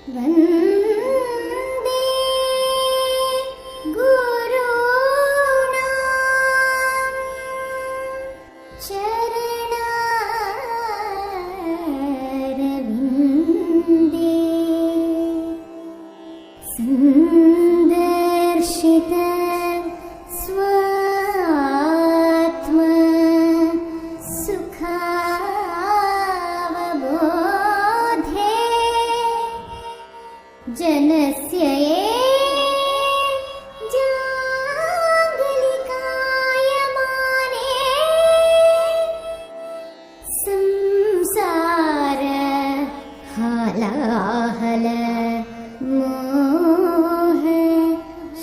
वन्दे गुरूणां चरणारविन्दे सन्दर्शित स्वात्म सुखावबोधे जनस्य जागलिकायमाने संसार हालाहल मोह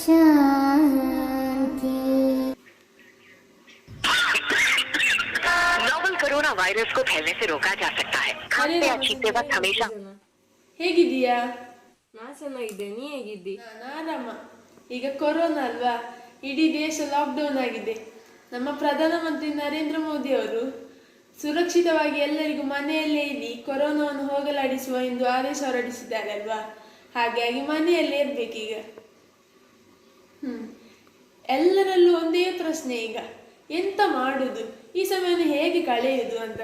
शांति। नोवल कोरोना वायरस को फैलने से रोका जा सकता है। खांसते या छींकते वक्त हमेशा ಹೇಗಿದ್ದೀಯಾ? ನಾ ಚೆನ್ನಾಗಿದ್ದೆ, ನೀ ಹೇಗಿದ್ದಿ? ನಾನು ಆರಾಮ. ಈಗ ಕೊರೋನಾ ಅಲ್ವಾ, ಇಡೀ ದೇಶ ಲಾಕ್ಡೌನ್ ಆಗಿದೆ. ನಮ್ಮ ಪ್ರಧಾನಮಂತ್ರಿ ನರೇಂದ್ರ ಮೋದಿ ಅವರು ಸುರಕ್ಷಿತವಾಗಿ ಎಲ್ಲರಿಗೂ ಮನೆಯಲ್ಲೇ ಇದ್ದು ಕೊರೋನಾವನ್ನು ಹೋಗಲಾಡಿಸುವ ಎಂದು ಆದೇಶ ಹೊರಡಿಸಿದ್ದಾರೆ ಅಲ್ವಾ. ಹಾಗಾಗಿ ಮನೆಯಲ್ಲೇ ಇರ್ಬೇಕೀಗ. ಎಲ್ಲರಲ್ಲೂ ಒಂದೇ ಪ್ರಶ್ನೆ ಈಗ, ಎಂತ ಮಾಡುದು, ಈ ಸಮಯವನ್ನು ಹೇಗೆ ಕಳೆಯುವುದು ಅಂತ.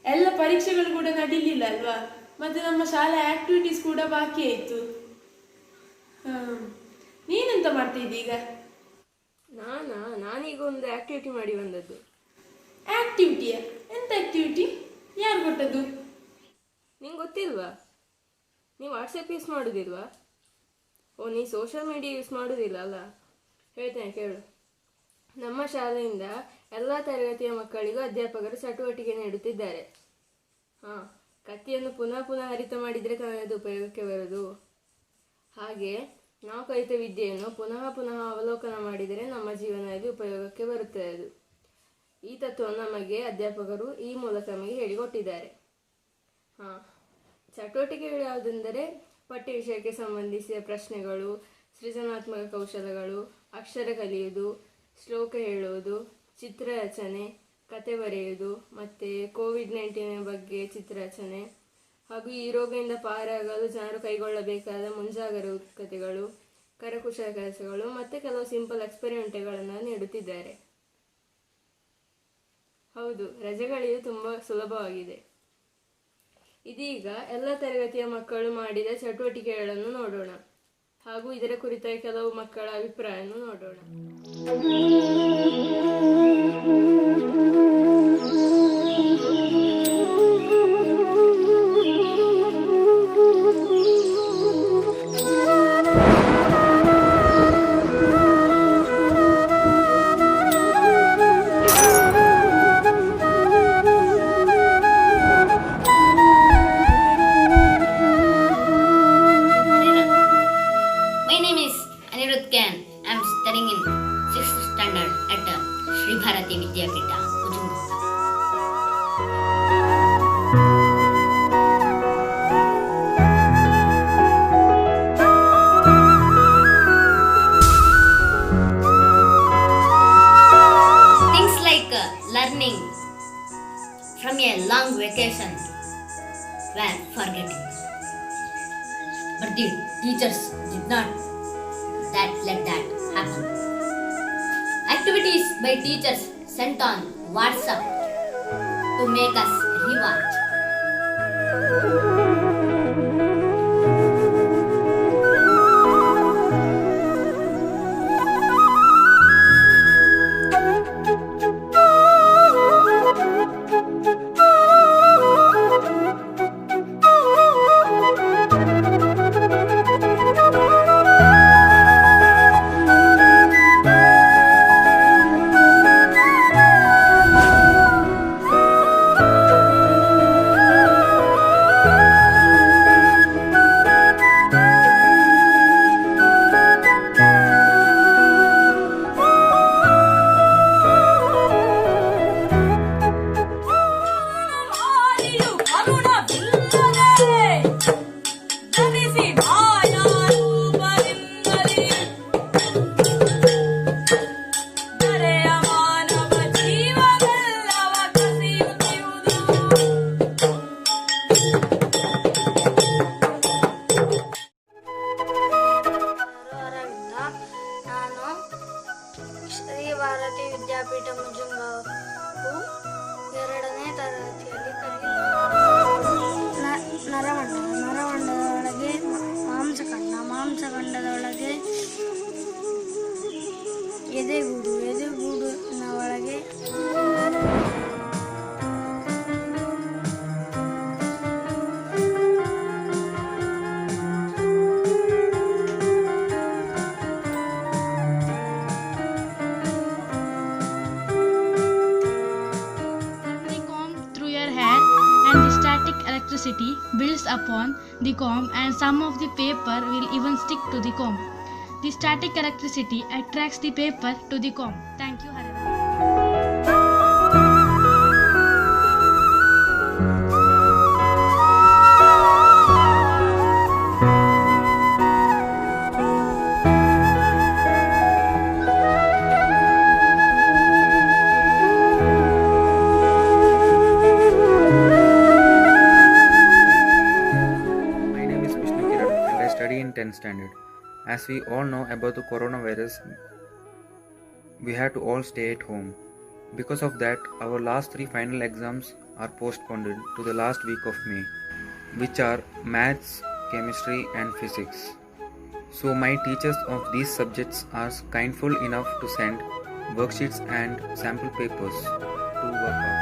ಎಲ್ಲ ಪರೀಕ್ಷೆಗಳು ಕೂಡ ನಡೀಲಿಲ್ಲ ಅಲ್ವಾ, ಮತ್ತೆ ನಮ್ಮ ಶಾಲಾ ಆಕ್ಟಿವಿಟೀಸ್ ಕೂಡ ಬಾಕಿ ಆಯ್ತು. ನೀನೆಂತ ಮಾಡ್ತಿದ್ದೀಗ? ನಾನೀಗ ಒಂದು ಆಕ್ಟಿವಿಟಿ ಮಾಡಿ ಬಂದದ್ದು. ಆಕ್ಟಿವಿಟಿಯ? ಎಂತ ಆಕ್ಟಿವಿಟಿ? ಯಾರು ಕೊಟ್ಟದ್ದು? ನಿಂಗೆ ಗೊತ್ತಿಲ್ವಾ? ನೀವು ವಾಟ್ಸಪ್ ಯೂಸ್ ಮಾಡೋದಿಲ್ವಾ? ಓ, ನೀ ಸೋಷಿಯಲ್ ಮೀಡಿಯಾ ಯೂಸ್ ಮಾಡೋದಿಲ್ಲ ಅಲ್ಲ? ಹೇಳ್ತೇನೆ ಕೇಳು. ನಮ್ಮ ಶಾಲೆಯಿಂದ ಎಲ್ಲ ತರಗತಿಯ ಮಕ್ಕಳಿಗೂ ಅಧ್ಯಾಪಕರು ಚಟುವಟಿಕೆ ನೀಡುತ್ತಿದ್ದಾರೆ. ಕತ್ತಿಯನ್ನು ಪುನಃ ಪುನಃ ಹರಿತ ಮಾಡಿದರೆ ತಾನೇ ಅದು ಉಪಯೋಗಕ್ಕೆ ಬರೋದು. ಹಾಗೆ ನಾವು ಕಲಿತ ವಿದ್ಯೆಯನ್ನು ಪುನಃ ಪುನಃ ಅವಲೋಕನ ಮಾಡಿದರೆ ನಮ್ಮ ಜೀವನದಲ್ಲಿ ಉಪಯೋಗಕ್ಕೆ ಬರುತ್ತದೆ ಅದು. ಈ ತತ್ವವನ್ನು ನಮಗೆ ಅಧ್ಯಾಪಕರು ಈ ಮೂಲಕ ನಮಗೆ ಹೇಳಿಕೊಟ್ಟಿದ್ದಾರೆ. ಚಟುವಟಿಕೆಗಳು ಯಾವುದೆಂದರೆ ಪಠ್ಯ ವಿಷಯಕ್ಕೆ ಸಂಬಂಧಿಸಿದ ಪ್ರಶ್ನೆಗಳು, ಸೃಜನಾತ್ಮಕ ಕೌಶಲಗಳು, ಅಕ್ಷರ ಕಲಿಯುವುದು, ಶ್ಲೋಕ ಹೇಳುವುದು, ಚಿತ್ರರಚನೆ, ಕತೆ ಬರೆಯುವುದು, ಮತ್ತು ಕೋವಿಡ್-19 ಬಗ್ಗೆ ಚಿತ್ರರಚನೆ, ಹಾಗೂ ಈ ರೋಗದಿಂದ ಪಾರಾಗಲು ಜನರು ಕೈಗೊಳ್ಳಬೇಕಾದ ಮುಂಜಾಗರೂಕತೆಗಳು, ಕರಕುಶಲ ಕೆಲಸಗಳು ಮತ್ತು ಕೆಲವು ಸಿಂಪಲ್ ಎಕ್ಸ್ಪೆರಿಮೆಂಟ್ಗಳನ್ನು ನೀಡುತ್ತಿದ್ದಾರೆ. ಹೌದು, ರಜೆಗಳಿದು ತುಂಬ ಸುಲಭವಾಗಿದೆ. ಇದೀಗ ಎಲ್ಲ ತರಗತಿಯ ಮಕ್ಕಳು ಮಾಡಿದ ಚಟುವಟಿಕೆಗಳನ್ನು ನೋಡೋಣ, ಹಾಗೂ ಇದರ ಕುರಿತಾಗಿ ಕೆಲವು ಮಕ್ಕಳ ಅಭಿಪ್ರಾಯವನ್ನು ನೋಡೋಣ. I am studying in 6th standard at Sri Bharati Vidyapita, Ujjumur. Things like learning from a long vacation were forgetting. But the teachers did not let that happen. Activities by teachers sent on WhatsApp to make us rewatch. ಮಾಂಸಖಂಡದೊಳಗೆ ಎದೆಗೂಡಿನ ಒಳಗೆ and the static electricity builds upon the comb and some of the paper will even stick to the comb. The static electricity attracts the paper to the comb. Thank you, Harira. In 10th standard. As we all know about the coronavirus, we had to all stay at home. Because of that, our last 3 final exams are postponed to the last week of May, which are maths, chemistry and physics. So my teachers of these subjects are kindful enough to send worksheets and sample papers to work out.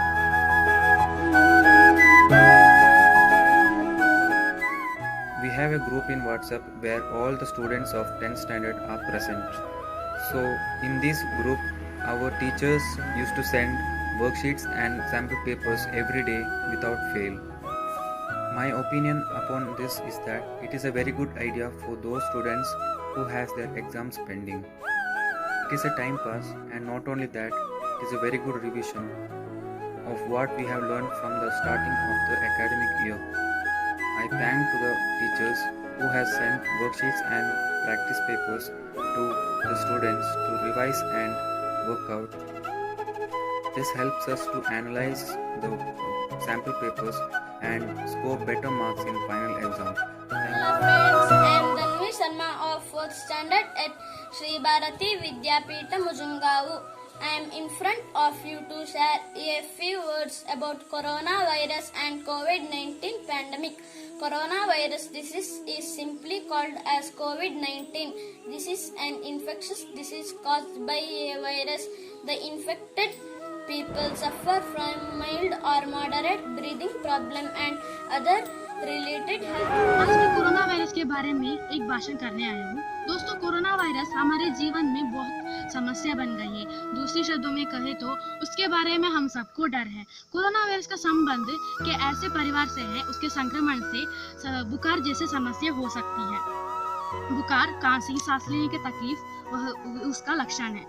We have a group in WhatsApp where all the students of 10th standard are present. So in this group, our teachers used to send worksheets and sample papers every day without fail. My opinion upon this is that it is a very good idea for those students who has their exams pending. It is a time pass, and not only that, it is a very good revision of what we have learned from the starting of the academic year. I thank to the teachers who has sent worksheets and practice papers to the students to revise and work out. This helps us to analyze the sample papers and score better marks in final exam. Hello friends, I am Dhanvi Sharma of 4th standard at Sri Bharati Vidyapita Mujungavu. I am in front of you to share a few words about coronavirus and COVID-19 pandemic. Coronavirus disease is simply called as COVID-19. This is an infectious disease caused by a virus. The infected people suffer from mild or moderate breathing problem and other related health. आज मैं corona virus के बारे में एक भाषण करने आया हूँ। दोस्तों, कोरोना वायरस हमारे जीवन में बहुत समस्या बन गई है। दूसरे शब्दों में कहे तो उसके बारे में हम सबको डर है। कोरोना वायरस का संबंध के ऐसे परिवार से है, उसके संक्रमण से बुखार जैसे समस्या हो सकती है। बुखार, खांसी, सांस लेने की तकलीफ वह उसका लक्षण है।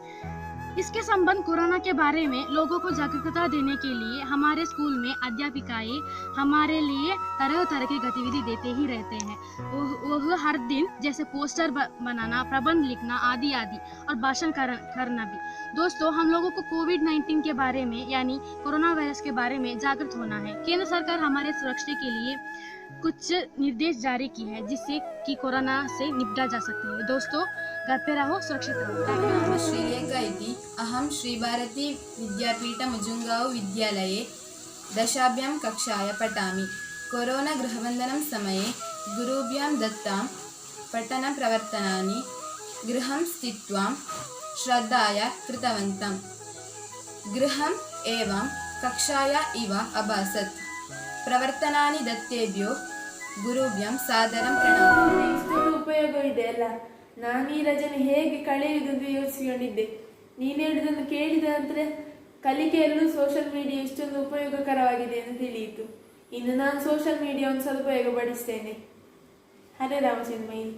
इसके संबंध कोरोना के बारे में लोगों को जागरूकता देने के लिए हमारे स्कूल में अध्यापिकाएं हमारे लिए तरह तरह की गतिविधि देते ही रहते हैं। वह हर दिन जैसे पोस्टर बनाना, प्रबंध लिखना आदि आदि और भाषण करना भी। दोस्तों, हम लोगों को कोविड-19 के बारे में यानी कोरोना वायरस के बारे में जागरूक होना है। केंद्र सरकार हमारे सुरक्षा के लिए कुछ निर्देश जारी की है जिससे कि कोरोना से निपटा जा सकता है। दोस्तों, घर पे रहो, सुरक्षित रहो। श्रीलेखा इति अहं श्रीभारती विद्यापीठ मुजुंगाव विद्यालये दशाभ्यां कक्षायां पठामि। कोरोना गृहबन्धनं समये गुरुभ्यां दत्तां पठनप्रवर्तनानि गृहं स्थित्वा श्रद्धया कृतवन्तम्। गृहम् एवं कक्षाया इव अभासत्। ಪ್ರವರ್ತನಾನಿ ದತ್ತೇಭ್ಯೋ ಗುರುಭ್ಯಂ ಸಾದರಂ ಪ್ರಣಾಮ. ಇಷ್ಟೊಂದು ಉಪಯೋಗ ಇದೆ ಅಲ್ಲ. ನಾನು ಈ ರಜೆನ ಹೇಗೆ ಕಳೆಯುವುದೆಂದು ಯೋಚಿಸಿಕೊಂಡಿದ್ದೆ. ನೀನು ಹೇಳಿದ್ದನ್ನು ಕೇಳಿದ ನಂತರ ಕಲಿಕೆಯಲ್ಲೂ ಸೋಷಿಯಲ್ ಮೀಡಿಯಾ ಇಷ್ಟೊಂದು ಉಪಯೋಗಕರವಾಗಿದೆ ಎಂದು ತಿಳಿಯಿತು. ಇನ್ನು ನಾನು ಸೋಷಿಯಲ್ ಮೀಡಿಯಾವನ್ನು ಸದುಪಯೋಗಪಡಿಸ್ತೇನೆ. ಹರೇ ರಾಮಚಂದ್ರಮಯಿ.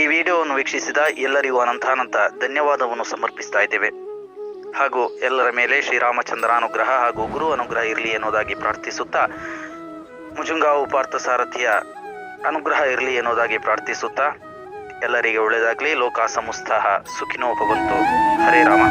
ಈ ವಿಡಿಯೋವನ್ನು ವೀಕ್ಷಿಸಿದ ಎಲ್ಲರಿಗೂ ಅನಂತಾನಂತ ಧನ್ಯವಾದವನ್ನು ಸಮರ್ಪಿಸ್ತಾ ಇದ್ದೇವೆ. ಹಾಗೂ ಎಲ್ಲರ ಮೇಲೆ ಶ್ರೀರಾಮಚಂದ್ರ ಅನುಗ್ರಹ ಹಾಗೂ ಗುರು ಅನುಗ್ರಹ ಇರಲಿ ಎನ್ನುವುದಾಗಿ ಪ್ರಾರ್ಥಿಸುತ್ತಾ, ಮುಜುಂಗಾವು ಪಾರ್ಥಸಾರಥಿಯ ಅನುಗ್ರಹ ಇರಲಿ ಎನ್ನುವುದಾಗಿ ಪ್ರಾರ್ಥಿಸುತ್ತಾ ಎಲ್ಲರಿಗೆ ಒಳ್ಳೆಯದಾಗಲಿ. ಲೋಕ ಸಮಸ್ತಃ ಸುಖಿನೋ ಭವಂತು. ಹರೇ ರಾಮ.